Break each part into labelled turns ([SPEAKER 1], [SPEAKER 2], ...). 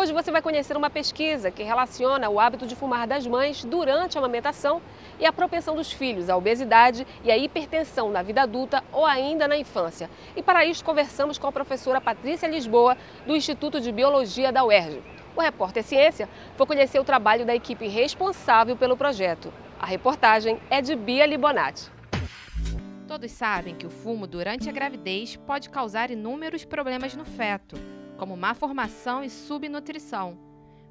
[SPEAKER 1] Hoje você vai conhecer uma pesquisa que relaciona o hábito de fumar das mães durante a amamentação e a propensão dos filhos à obesidade e à hipertensão na vida adulta ou ainda na infância. E para isso conversamos com a professora Patrícia Lisboa, do Instituto de Biologia da UERJ. O Repórter Ciência foi conhecer o trabalho da equipe responsável pelo projeto. A reportagem é de Bia Libonati.
[SPEAKER 2] Todos sabem que o fumo durante a gravidez pode causar inúmeros problemas no feto, como má formação e subnutrição.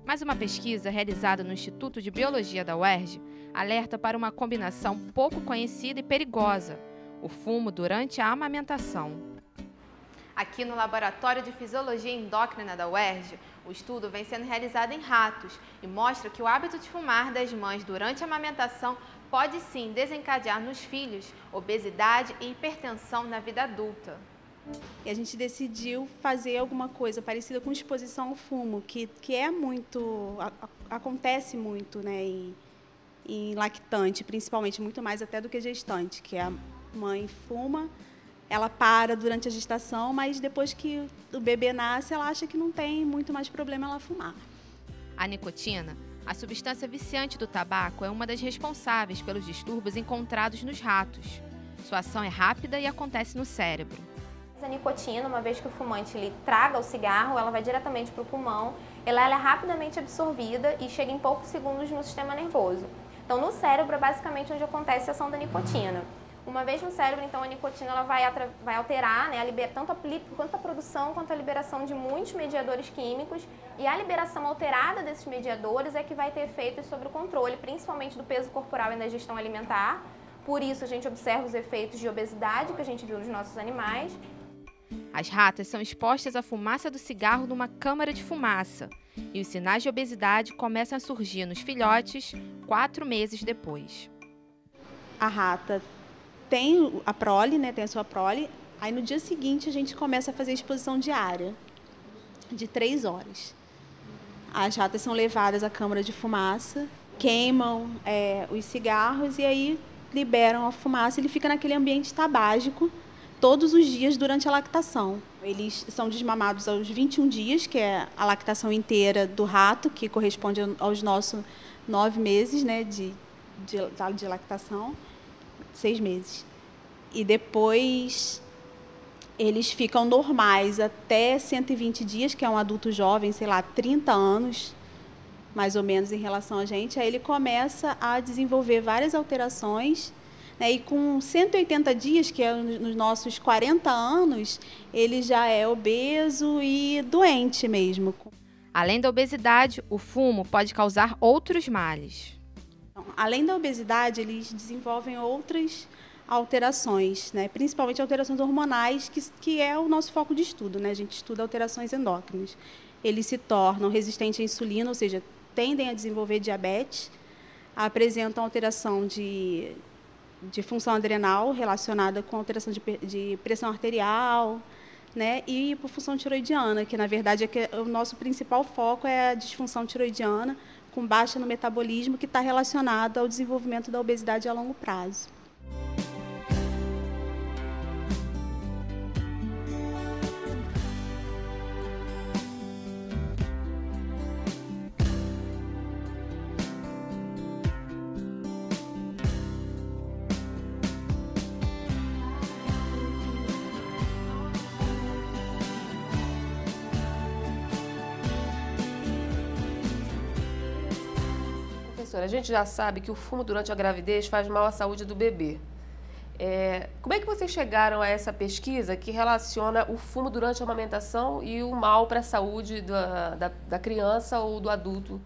[SPEAKER 2] Mas uma pesquisa realizada no Instituto de Biologia da UERJ alerta para uma combinação pouco conhecida e perigosa: o fumo durante a amamentação. Aqui no Laboratório de Fisiologia Endócrina da UERJ, o estudo vem sendo realizado em ratos e mostra que o hábito de fumar das mães durante a amamentação pode sim desencadear nos filhos obesidade e hipertensão na vida adulta.
[SPEAKER 3] E a gente decidiu fazer alguma coisa parecida com exposição ao fumo, que é muito, acontece muito, né, em lactante, principalmente, muito mais até do que gestante, que a mãe fuma, ela para durante a gestação, mas depois que o bebê nasce, ela acha que não tem muito mais problema ela fumar.
[SPEAKER 2] A nicotina, a substância viciante do tabaco, é uma das responsáveis pelos distúrbios encontrados nos ratos. Sua ação é rápida e acontece no cérebro.
[SPEAKER 4] A nicotina, uma vez que o fumante ele traga o cigarro, ela vai diretamente para o pulmão, ela é rapidamente absorvida e chega em poucos segundos no sistema nervoso. Então, no cérebro é basicamente onde acontece a ação da nicotina. Uma vez no cérebro, então, a nicotina ela vai alterar, né, tanto a produção quanto a liberação de muitos mediadores químicos, e a liberação alterada desses mediadores é que vai ter efeitos sobre o controle, principalmente do peso corporal e da ingestão alimentar. Por isso, a gente observa os efeitos de obesidade que a gente viu nos nossos animais.
[SPEAKER 2] As ratas são expostas à fumaça do cigarro numa câmara de fumaça e os sinais de obesidade começam a surgir nos filhotes 4 meses depois.
[SPEAKER 3] A rata tem a prole, né, tem a sua prole, aí no dia seguinte a gente começa a fazer a exposição diária, de 3 horas. As ratas são levadas à câmara de fumaça, queimam os cigarros e aí liberam a fumaça, ele fica naquele ambiente tabágico todos os dias durante a lactação. Eles são desmamados aos 21 dias, que é a lactação inteira do rato, que corresponde aos nossos 9 meses, né, de lactação, 6 meses. E depois eles ficam normais até 120 dias, que é um adulto jovem, sei lá, 30 anos, mais ou menos, em relação a gente. Aí ele começa a desenvolver várias alterações, né, e com 180 dias, que é nos nossos 40 anos, ele já é obeso e doente mesmo.
[SPEAKER 2] Além da obesidade, o fumo pode causar outros males.
[SPEAKER 3] Então, além da obesidade, eles desenvolvem outras alterações, né, principalmente alterações hormonais, que é o nosso foco de estudo, né? A gente estuda alterações endócrinas. Eles se tornam resistentes à insulina, ou seja, tendem a desenvolver diabetes, apresentam alteração de função adrenal relacionada com alteração de pressão arterial, né, e hipofunção tiroidiana, que na verdade o nosso principal foco é a disfunção tiroidiana com baixa no metabolismo, que está relacionada ao desenvolvimento da obesidade a longo prazo.
[SPEAKER 1] A gente já sabe que o fumo durante a gravidez faz mal à saúde do bebê. Como é que vocês chegaram a essa pesquisa que relaciona o fumo durante a amamentação e o mal para a saúde da criança ou do adulto?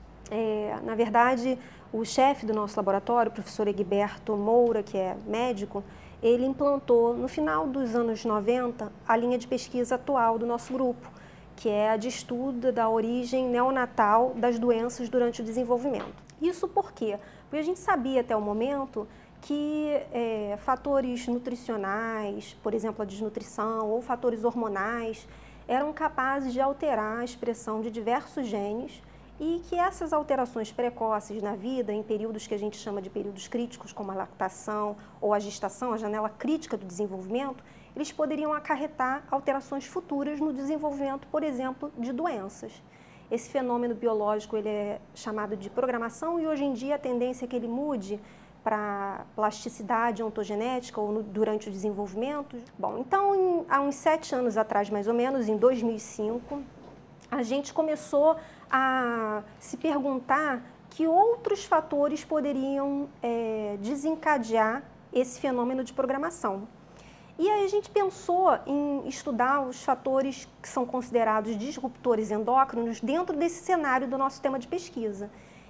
[SPEAKER 4] Na verdade, o chefe do nosso laboratório, o professor Egberto Moura, que é médico, ele implantou no final dos anos 90 a linha de pesquisa atual do nosso grupo, que é a de estudo da origem neonatal das doenças durante o desenvolvimento. Isso por quê? Porque a gente sabia até o momento que fatores nutricionais, por exemplo, a desnutrição, ou fatores hormonais, eram capazes de alterar a expressão de diversos genes e que essas alterações precoces na vida, em períodos que a gente chama de períodos críticos, como a lactação ou a gestação, a janela crítica do desenvolvimento, eles poderiam acarretar alterações futuras no desenvolvimento, por exemplo, de doenças. esse fenômeno biológico ele é chamado de programação e hoje em dia a tendência é que ele mude para plasticidade ontogenética ou durante o desenvolvimento. Bom, então há uns 7 anos atrás, mais ou menos, em 2005, a gente começou a se perguntar que outros fatores poderiam desencadear esse fenômeno de programação. E aí a gente pensou em estudar os fatores que são considerados disruptores endócrinos dentro desse cenário do nosso tema de pesquisa.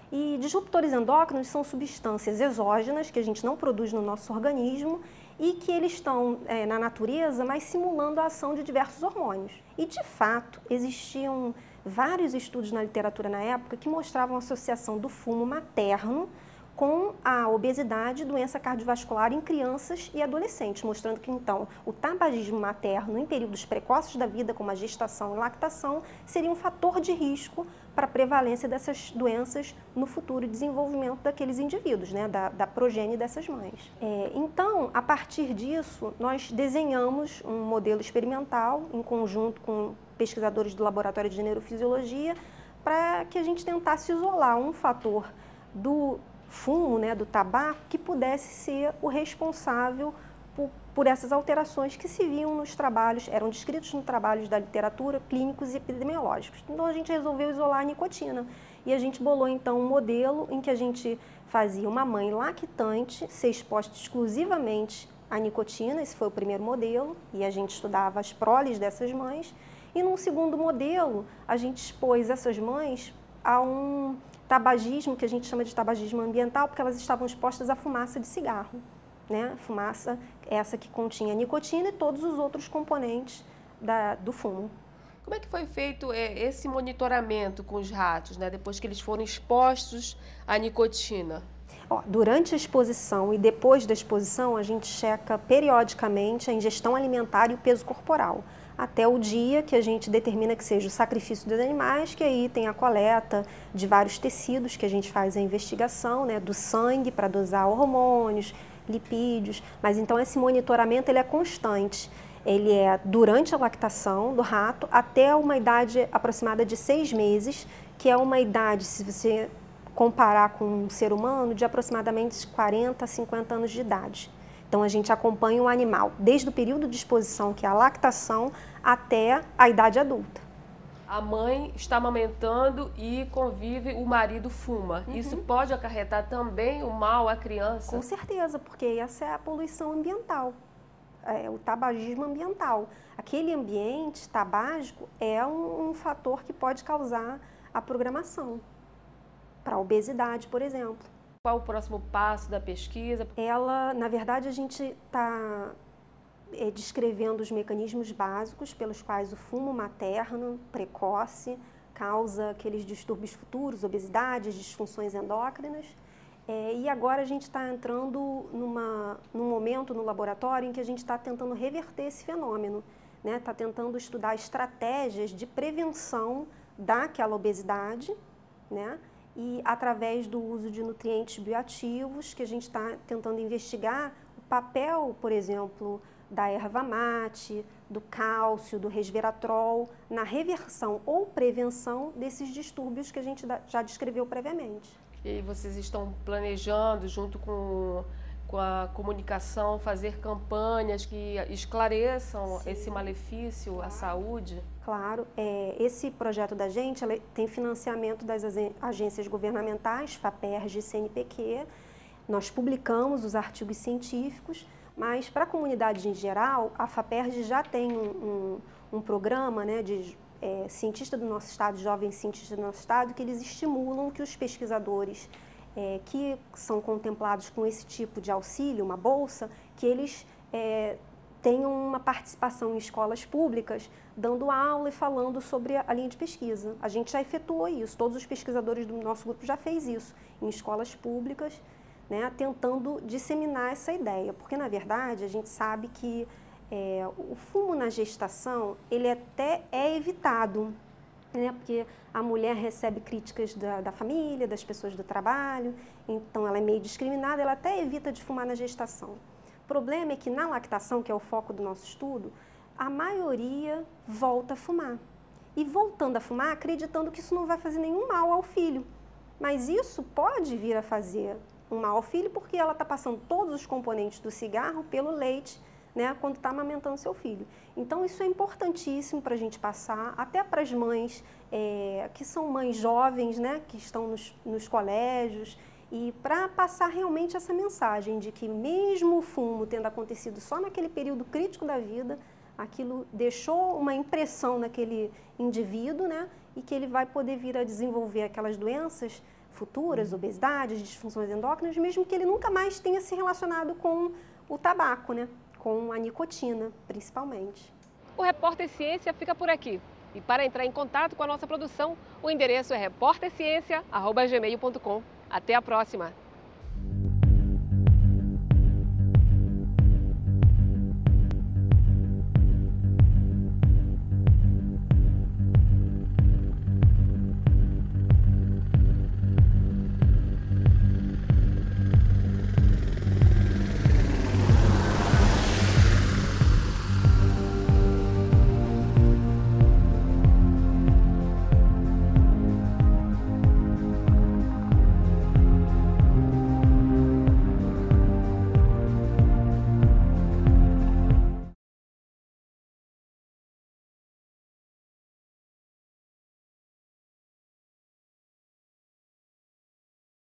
[SPEAKER 4] E disruptores endócrinos são substâncias exógenas que a gente não produz no nosso organismo e que eles estão na natureza, mas simulando a ação de diversos hormônios. E, de fato, existiam vários estudos na literatura na época que mostravam a associação do fumo materno com a obesidade e doença cardiovascular em crianças e adolescentes, mostrando que, então, o tabagismo materno em períodos precoces da vida, como a gestação e lactação, seria um fator de risco para a prevalência dessas doenças no futuro desenvolvimento daqueles indivíduos, né, da progênie dessas mães. Então, a partir disso, nós desenhamos um modelo experimental em conjunto com pesquisadores do Laboratório de Neurofisiologia para que a gente tentasse isolar um fator do fumo, né, do tabaco, que pudesse ser o responsável por essas alterações que se viam nos trabalhos, eram descritos nos trabalhos da literatura, clínicos e epidemiológicos. Então a gente resolveu isolar a nicotina e a gente bolou então um modelo em que a gente fazia uma mãe lactante ser exposta exclusivamente à nicotina, esse foi o primeiro modelo, e a gente estudava as proles dessas mães, e num segundo modelo a gente expôs essas mães a um tabagismo, que a gente chama de tabagismo ambiental, porque elas estavam expostas à fumaça de cigarro, né? Fumaça essa que continha nicotina e todos os outros componentes do fumo.
[SPEAKER 1] Como é que foi feito esse monitoramento com os ratos, né, depois que eles foram expostos à nicotina?
[SPEAKER 4] Durante a exposição e depois da exposição, a gente checa periodicamente a ingestão alimentar e o peso corporal, até o dia que a gente determina que seja o sacrifício dos animais, que aí tem a coleta de vários tecidos, que a gente faz a investigação, né, do sangue para dosar hormônios, lipídios, mas então esse monitoramento ele é constante. Ele é durante a lactação do rato até uma idade aproximada de 6 meses, que é uma idade, se você comparar com um ser humano, de aproximadamente 40 a 50 anos de idade. Então, a gente acompanha o animal desde o período de exposição, que é a lactação, até a idade adulta.
[SPEAKER 1] A mãe está amamentando e convive, o marido fuma. Isso pode acarretar também o mal à criança?
[SPEAKER 4] Com certeza, porque essa é a poluição ambiental, o tabagismo ambiental. Aquele ambiente tabágico é um fator que pode causar a programação, para a obesidade, por exemplo.
[SPEAKER 1] Qual o próximo passo da pesquisa?
[SPEAKER 4] Na verdade, a gente está descrevendo os mecanismos básicos pelos quais o fumo materno precoce causa aqueles distúrbios futuros, obesidade, disfunções endócrinas. E agora a gente está entrando num momento no laboratório em que a gente está tentando reverter esse fenômeno, né? Está tentando estudar estratégias de prevenção daquela obesidade, né? E através do uso de nutrientes bioativos, que a gente está tentando investigar o papel, por exemplo, da erva mate, do cálcio, do resveratrol, na reversão ou prevenção desses distúrbios que a gente já descreveu previamente.
[SPEAKER 1] E vocês estão planejando, junto com a comunicação, fazer campanhas que esclareçam esse malefício à saúde?
[SPEAKER 4] Claro, esse projeto da gente tem financiamento das agências governamentais, FAPERJ e CNPq. Nós publicamos os artigos científicos, mas para a comunidade em geral, a FAPERJ já tem um programa, né, de cientista do nosso estado, jovens cientistas do nosso estado, que eles estimulam que os pesquisadores que são contemplados com esse tipo de auxílio, uma bolsa, que eles tenham uma participação em escolas públicas, dando aula e falando sobre a linha de pesquisa. A gente já efetuou isso, todos os pesquisadores do nosso grupo já fez isso, em escolas públicas, né, tentando disseminar essa ideia, porque na verdade a gente sabe que o fumo na gestação, ele até é evitado, né, porque a mulher recebe críticas da família, das pessoas do trabalho, então ela é meio discriminada, ela até evita de fumar na gestação. O problema é que na lactação, que é o foco do nosso estudo, a maioria volta a fumar. e voltando a fumar, acreditando que isso não vai fazer nenhum mal ao filho. Mas isso pode vir a fazer um mal ao filho porque ela está passando todos os componentes do cigarro pelo leite, né, quando está amamentando seu filho. Então isso é importantíssimo para a gente passar, até para as mães que são mães jovens, né, que estão nos colégios, e para passar realmente essa mensagem de que mesmo o fumo tendo acontecido só naquele período crítico da vida, aquilo deixou uma impressão naquele indivíduo, né, e que ele vai poder vir a desenvolver aquelas doenças futuras, obesidade, disfunções endócrinas, mesmo que ele nunca mais tenha se relacionado com o tabaco, né, com a nicotina, principalmente.
[SPEAKER 1] O Repórter Ciência fica por aqui. E para entrar em contato com a nossa produção, o endereço é repórterciência@gmail.com. Até a próxima!